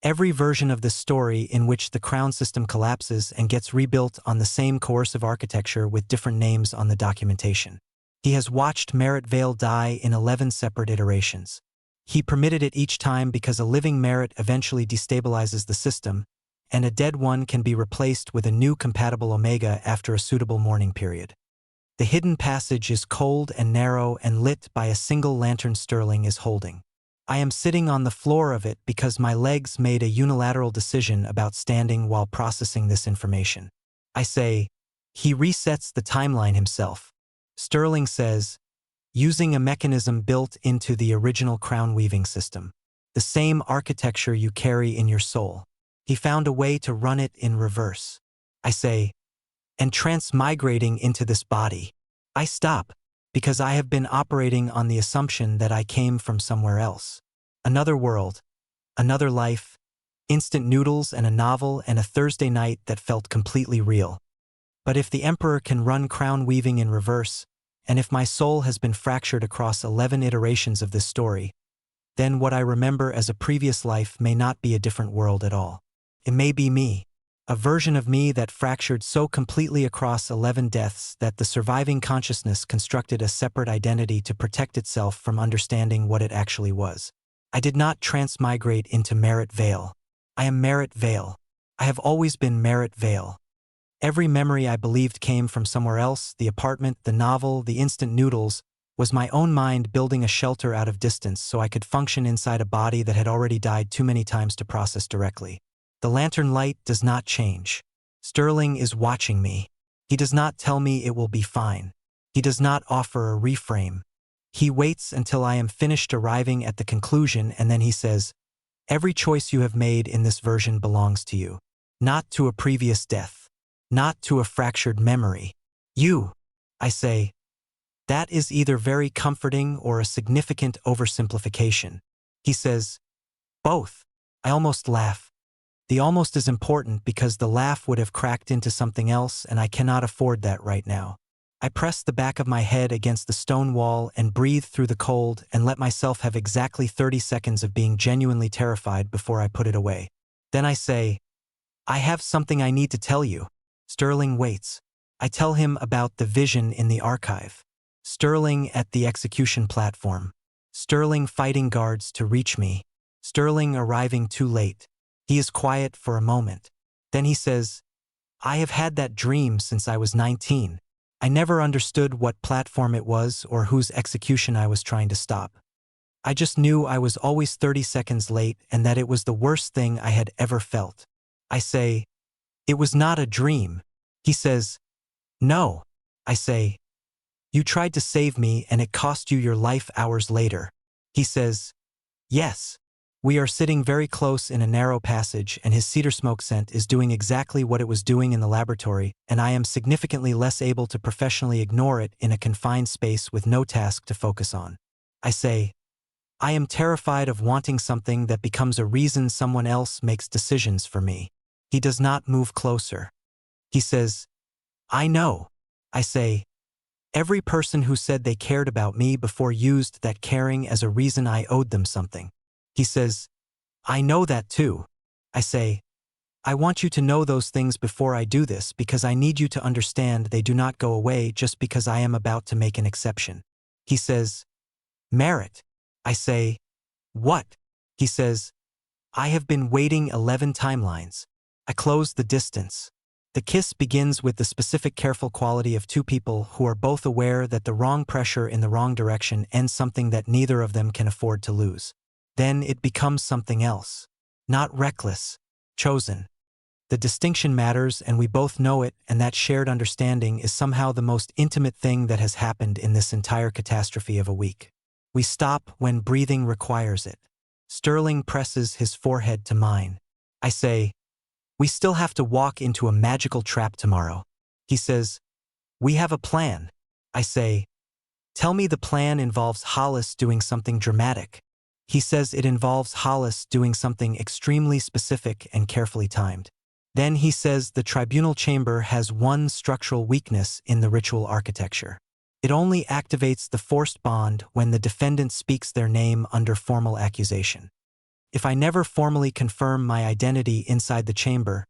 every version of this story in which the crown system collapses and gets rebuilt on the same coercive architecture with different names on the documentation. He has watched Merritt Vale die in 11 separate iterations. He permitted it each time because a living Merritt eventually destabilizes the system, and a dead one can be replaced with a new compatible Omega after a suitable mourning period. The hidden passage is cold and narrow and lit by a single lantern Sterling is holding. I am sitting on the floor of it because my legs made a unilateral decision about standing while processing this information. I say, "He resets the timeline himself." Sterling says, "Using a mechanism built into the original crown weaving system. The same architecture you carry in your soul. He found a way to run it in reverse." I say, "And transmigrating into this body." I stop, because I have been operating on the assumption that I came from somewhere else. Another world, another life, instant noodles and a novel and a Thursday night that felt completely real. But if the Emperor can run crown weaving in reverse, and if my soul has been fractured across 11 iterations of this story, then what I remember as a previous life may not be a different world at all. It may be me, a version of me that fractured so completely across 11 deaths that the surviving consciousness constructed a separate identity to protect itself from understanding what it actually was. I did not transmigrate into Merritt Vale. I am Merritt Vale. I have always been Merritt Vale. Every memory I believed came from somewhere else, the apartment, the novel, the instant noodles, was my own mind building a shelter out of distance so I could function inside a body that had already died too many times to process directly. The lantern light does not change. Sterling is watching me. He does not tell me it will be fine. He does not offer a reframe. He waits until I am finished arriving at the conclusion, and then he says, "Every choice you have made in this version belongs to you. Not to a previous death. Not to a fractured memory. You." I say, "That is either very comforting or a significant oversimplification." He says, "Both." I almost laugh. The almost is important because the laugh would have cracked into something else, and I cannot afford that right now. I press the back of my head against the stone wall and breathe through the cold and let myself have exactly 30 seconds of being genuinely terrified before I put it away. Then I say, "I have something I need to tell you." Sterling waits. I tell him about the vision in the archive. Sterling at the execution platform. Sterling fighting guards to reach me. Sterling arriving too late. He is quiet for a moment. Then he says, "I have had that dream since I was 19. I never understood what platform it was or whose execution I was trying to stop. I just knew I was always 30 seconds late and that it was the worst thing I had ever felt." I say, "It was not a dream." He says, "No." I say, "You tried to save me and it cost you your life hours later." He says, "Yes." We are sitting very close in a narrow passage and his cedar smoke scent is doing exactly what it was doing in the laboratory, and I am significantly less able to professionally ignore it in a confined space with no task to focus on. I say, "I am terrified of wanting something that becomes a reason someone else makes decisions for me." He does not move closer. He says, "I know." I say, "Every person who said they cared about me before used that caring as a reason I owed them something." He says, "I know that too." I say, "I want you to know those things before I do this because I need you to understand they do not go away just because I am about to make an exception." He says, "Merritt." I say, "What?" He says, "I have been waiting 11 timelines." I close the distance. The kiss begins with the specific careful quality of two people who are both aware that the wrong pressure in the wrong direction ends something that neither of them can afford to lose. Then it becomes something else. Not reckless, chosen. The distinction matters and we both know it, and that shared understanding is somehow the most intimate thing that has happened in this entire catastrophe of a week. We stop when breathing requires it. Sterling presses his forehead to mine. I say, "We still have to walk into a magical trap tomorrow." He says, "We have a plan." I say, "Tell me the plan involves Hollis doing something dramatic." He says it involves Hollis doing something extremely specific and carefully timed. Then he says the tribunal chamber has one structural weakness in the ritual architecture. It only activates the forced bond when the defendant speaks their name under formal accusation. If I never formally confirm my identity inside the chamber,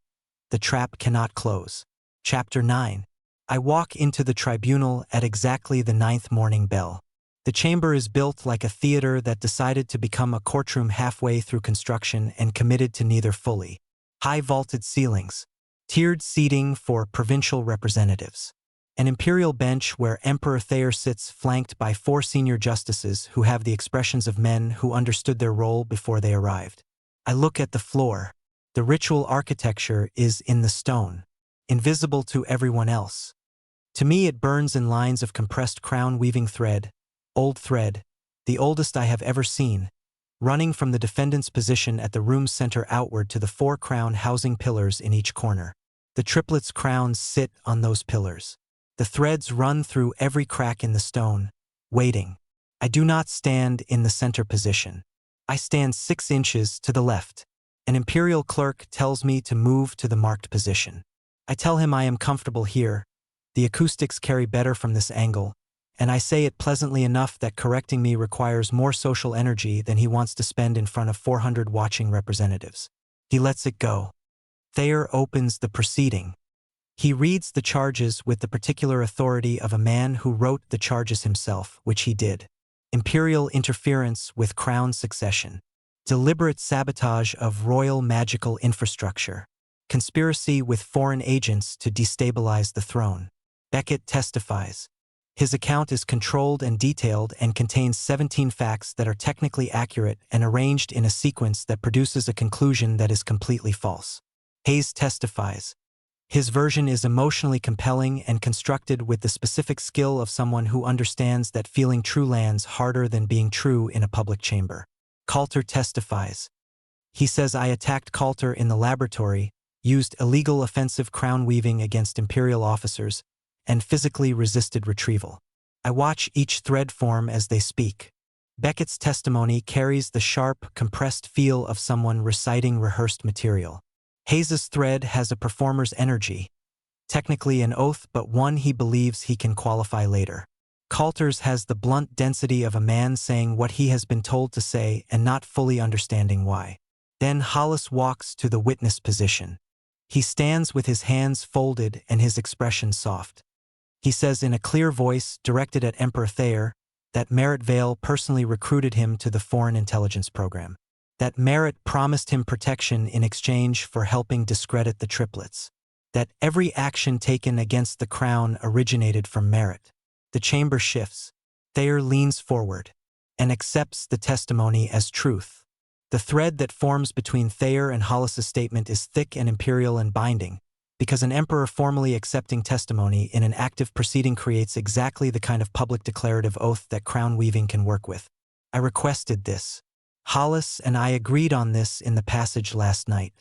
the trap cannot close. Chapter 9. I walk into the tribunal at exactly the 9th morning bell. The chamber is built like a theater that decided to become a courtroom halfway through construction and committed to neither fully. High vaulted ceilings, tiered seating for provincial representatives, an imperial bench where Emperor Thayer sits flanked by 4 senior justices who have the expressions of men who understood their role before they arrived. I look at the floor. The ritual architecture is in the stone, invisible to everyone else. To me it burns in lines of compressed crown-weaving thread, old thread, the oldest I have ever seen, running from the defendant's position at the room's center outward to the 4 crown housing pillars in each corner. The triplets' crowns sit on those pillars. The threads run through every crack in the stone, waiting. I do not stand in the center position. I stand 6 inches to the left. An imperial clerk tells me to move to the marked position. I tell him I am comfortable here. The acoustics carry better from this angle, and I say it pleasantly enough that correcting me requires more social energy than he wants to spend in front of 400 watching representatives. He lets it go. Thayer opens the proceeding. He reads the charges with the particular authority of a man who wrote the charges himself, which he did. Imperial interference with crown succession. Deliberate sabotage of royal magical infrastructure. Conspiracy with foreign agents to destabilize the throne. Beckett testifies. His account is controlled and detailed and contains 17 facts that are technically accurate and arranged in a sequence that produces a conclusion that is completely false. Hayes testifies. His version is emotionally compelling and constructed with the specific skill of someone who understands that feeling true lands harder than being true in a public chamber. Coulter testifies. He says I attacked Coulter in the laboratory, used illegal offensive crown weaving against imperial officers, and physically resisted retrieval. I watch each thread form as they speak. Beckett's testimony carries the sharp, compressed feel of someone reciting rehearsed material. Hayes's thread has a performer's energy, technically an oath but one he believes he can qualify later. Coulter's has the blunt density of a man saying what he has been told to say and not fully understanding why. Then Hollis walks to the witness position. He stands with his hands folded and his expression soft. He says in a clear voice directed at Emperor Thayer that Merritt Vale personally recruited him to the Foreign Intelligence Program. That Merritt promised him protection in exchange for helping discredit the triplets. That every action taken against the crown originated from Merritt. The chamber shifts. Thayer leans forward and accepts the testimony as truth. The thread that forms between Thayer and Hollis's statement is thick and imperial and binding, because an emperor formally accepting testimony in an active proceeding creates exactly the kind of public declarative oath that crown weaving can work with. I requested this. Hollis and I agreed on this in the passage last night.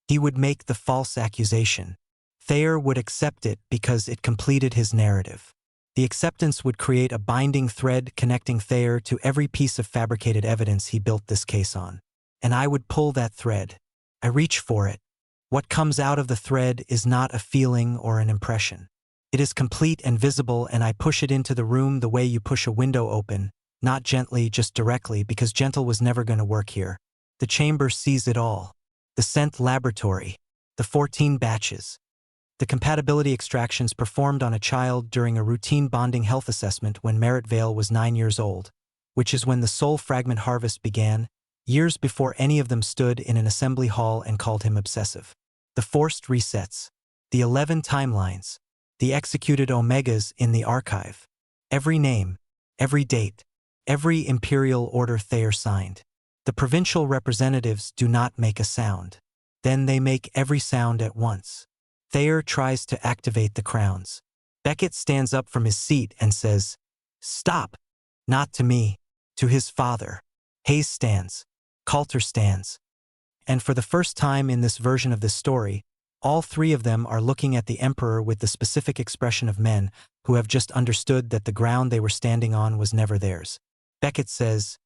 He would make the false accusation. Thayer would accept it because it completed his narrative. The acceptance would create a binding thread connecting Thayer to every piece of fabricated evidence he built this case on. And I would pull that thread. I reach for it. What comes out of the thread is not a feeling or an impression. It is complete and visible, and I push it into the room the way you push a window open, not gently, just directly, because gentle was never going to work here. The chamber sees it all. The scent laboratory. The 14 batches. The compatibility extractions performed on a child during a routine bonding health assessment when Merritt Vale was 9 years old, which is when the soul fragment harvest began, years before any of them stood in an assembly hall and called him obsessive. The forced resets. The 11 timelines. The executed omegas in the archive. Every name. Every date. Every imperial order Thayer signed. The provincial representatives do not make a sound. Then they make every sound at once. Thayer tries to activate the crowns. Beckett stands up from his seat and says, "Stop!" Not to me, to his father. Hayes stands. Coulter stands. And for the first time in this version of this story, all three of them are looking at the Emperor with the specific expression of men who have just understood that the ground they were standing on was never theirs. Beckett says,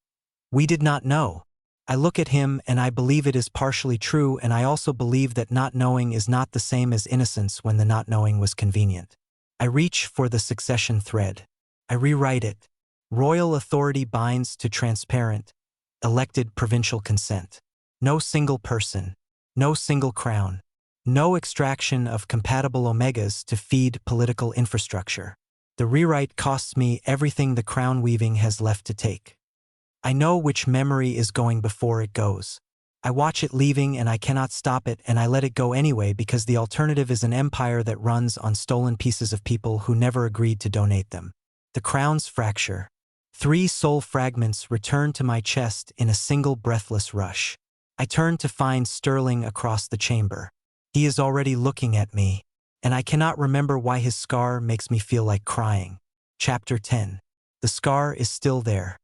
"We did not know." I look at him and I believe it is partially true, and I also believe that not knowing is not the same as innocence when the not knowing was convenient. I reach for the succession thread. I rewrite it. Royal authority binds to transparent, elected provincial consent. No single person. No single crown. No extraction of compatible omegas to feed political infrastructure. The rewrite costs me everything the crown weaving has left to take. I know which memory is going before it goes. I watch it leaving and I cannot stop it, and I let it go anyway because the alternative is an empire that runs on stolen pieces of people who never agreed to donate them. The crowns fracture. 3 soul fragments return to my chest in a single breathless rush. I turn to find Sterling across the chamber. He is already looking at me, and I cannot remember why his scar makes me feel like crying. Chapter 10. The scar is still there.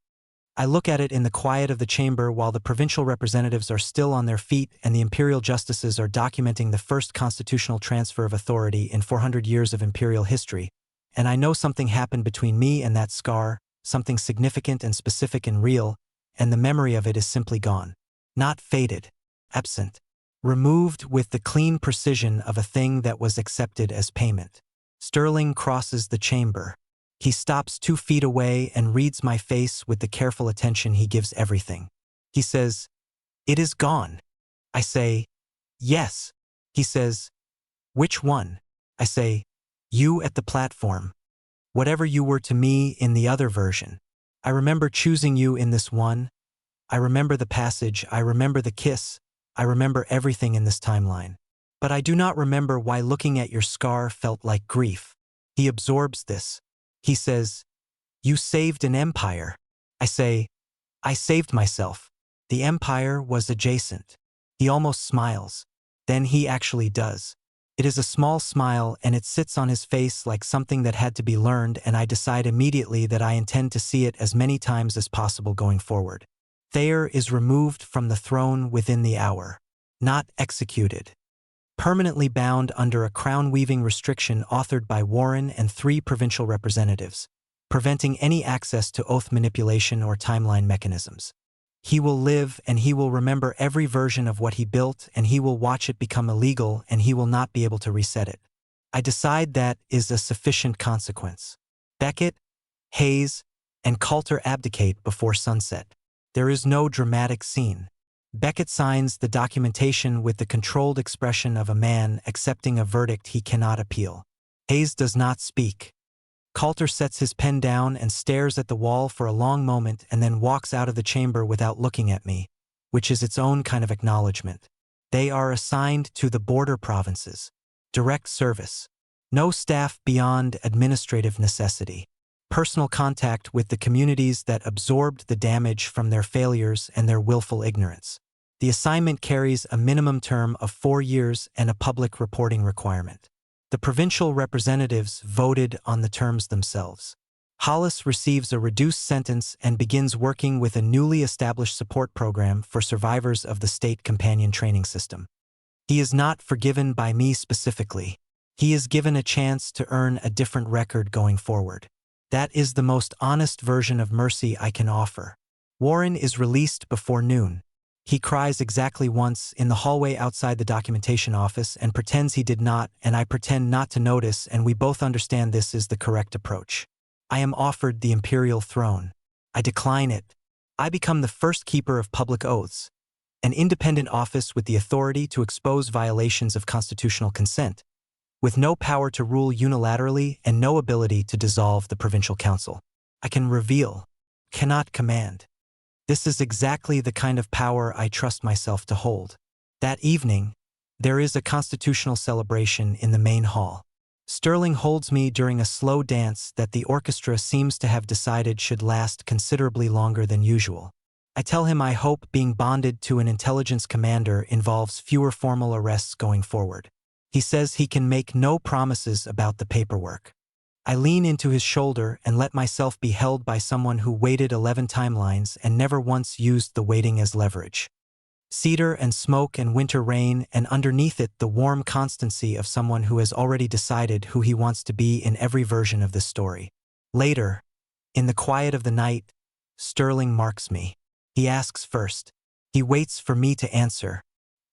I look at it in the quiet of the chamber while the provincial representatives are still on their feet and the imperial justices are documenting the first constitutional transfer of authority in 400 years of imperial history, and I know something happened between me and that scar, something significant and specific and real, and the memory of it is simply gone. Not faded. Absent. Removed with the clean precision of a thing that was accepted as payment. Sterling crosses the chamber. He stops 2 feet away and reads my face with the careful attention he gives everything. He says, "It is gone." I say, "Yes." He says, "Which one?" I say, "You at the platform. Whatever you were to me in the other version. I remember choosing you in this one. I remember the passage, I remember the kiss, I remember everything in this timeline. But I do not remember why looking at your scar felt like grief." He absorbs this. He says, "You saved an empire." I say, "I saved myself. The empire was adjacent." He almost smiles. Then he actually does. It is a small smile and it sits on his face like something that had to be learned, and I decide immediately that I intend to see it as many times as possible going forward. Thayer is removed from the throne within the hour. Not executed. Permanently bound under a crown-weaving restriction authored by Warren and 3 provincial representatives, preventing any access to oath manipulation or timeline mechanisms. He will live and he will remember every version of what he built, and he will watch it become illegal and he will not be able to reset it. I decide that is a sufficient consequence. Beckett, Hayes, and Coulter abdicate before sunset. There is no dramatic scene. Beckett signs the documentation with the controlled expression of a man accepting a verdict he cannot appeal. Hayes does not speak. Coulter sets his pen down and stares at the wall for a long moment and then walks out of the chamber without looking at me, which is its own kind of acknowledgement. They are assigned to the border provinces. Direct service. No staff beyond administrative necessity. Personal contact with the communities that absorbed the damage from their failures and their willful ignorance. The assignment carries a minimum term of 4 years and a public reporting requirement. The provincial representatives voted on the terms themselves. Hollis receives a reduced sentence and begins working with a newly established support program for survivors of the state companion training system. He is not forgiven by me specifically. He is given a chance to earn a different record going forward. That is the most honest version of mercy I can offer. Warren is released before noon. He cries exactly once in the hallway outside the documentation office and pretends he did not, and I pretend not to notice, and we both understand this is the correct approach. I am offered the imperial throne. I decline it. I become the first keeper of public oaths, an independent office with the authority to expose violations of constitutional consent, with no power to rule unilaterally and no ability to dissolve the provincial council. I can reveal, cannot command. This is exactly the kind of power I trust myself to hold. That evening, there is a constitutional celebration in the main hall. Sterling holds me during a slow dance that the orchestra seems to have decided should last considerably longer than usual. I tell him I hope being bonded to an intelligence commander involves fewer formal arrests going forward. He says he can make no promises about the paperwork. I lean into his shoulder and let myself be held by someone who waited 11 timelines and never once used the waiting as leverage. Cedar and smoke and winter rain, and underneath it the warm constancy of someone who has already decided who he wants to be in every version of this story. Later, in the quiet of the night, Sterling marks me. He asks first. He waits for me to answer.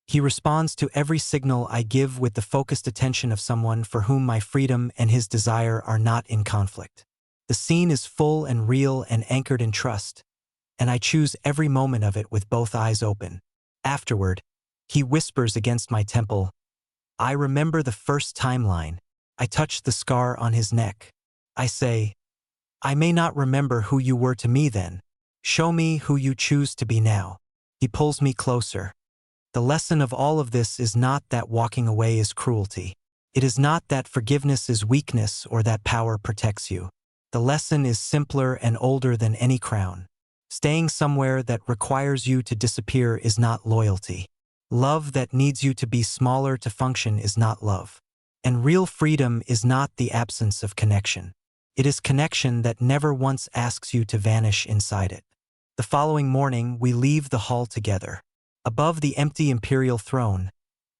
He responds to every signal I give with the focused attention of someone for whom my freedom and his desire are not in conflict. The scene is full and real and anchored in trust, and I choose every moment of it with both eyes open. Afterward, he whispers against my temple, "I remember the first timeline." I touch the scar on his neck. I say, "I may not remember who you were to me then. Show me who you choose to be now." He pulls me closer. The lesson of all of this is not that walking away is cruelty. It is not that forgiveness is weakness or that power protects you. The lesson is simpler and older than any crown. Staying somewhere that requires you to disappear is not loyalty. Love that needs you to be smaller to function is not love. And real freedom is not the absence of connection. It is connection that never once asks you to vanish inside it. The following morning, we leave the hall together. Above the empty imperial throne,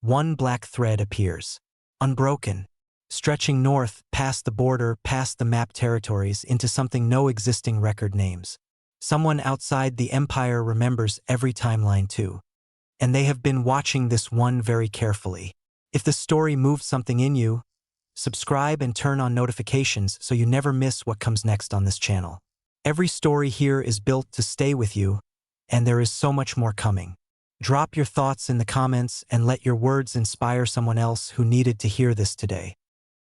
one black thread appears, unbroken, stretching north past the border, past the mapped territories, into something no existing record names. Someone outside the empire remembers every timeline too, and they have been watching this one very carefully. If the story moved something in you, subscribe and turn on notifications so you never miss what comes next on this channel. Every story here is built to stay with you, and there is so much more coming. Drop your thoughts in the comments and let your words inspire someone else who needed to hear this today.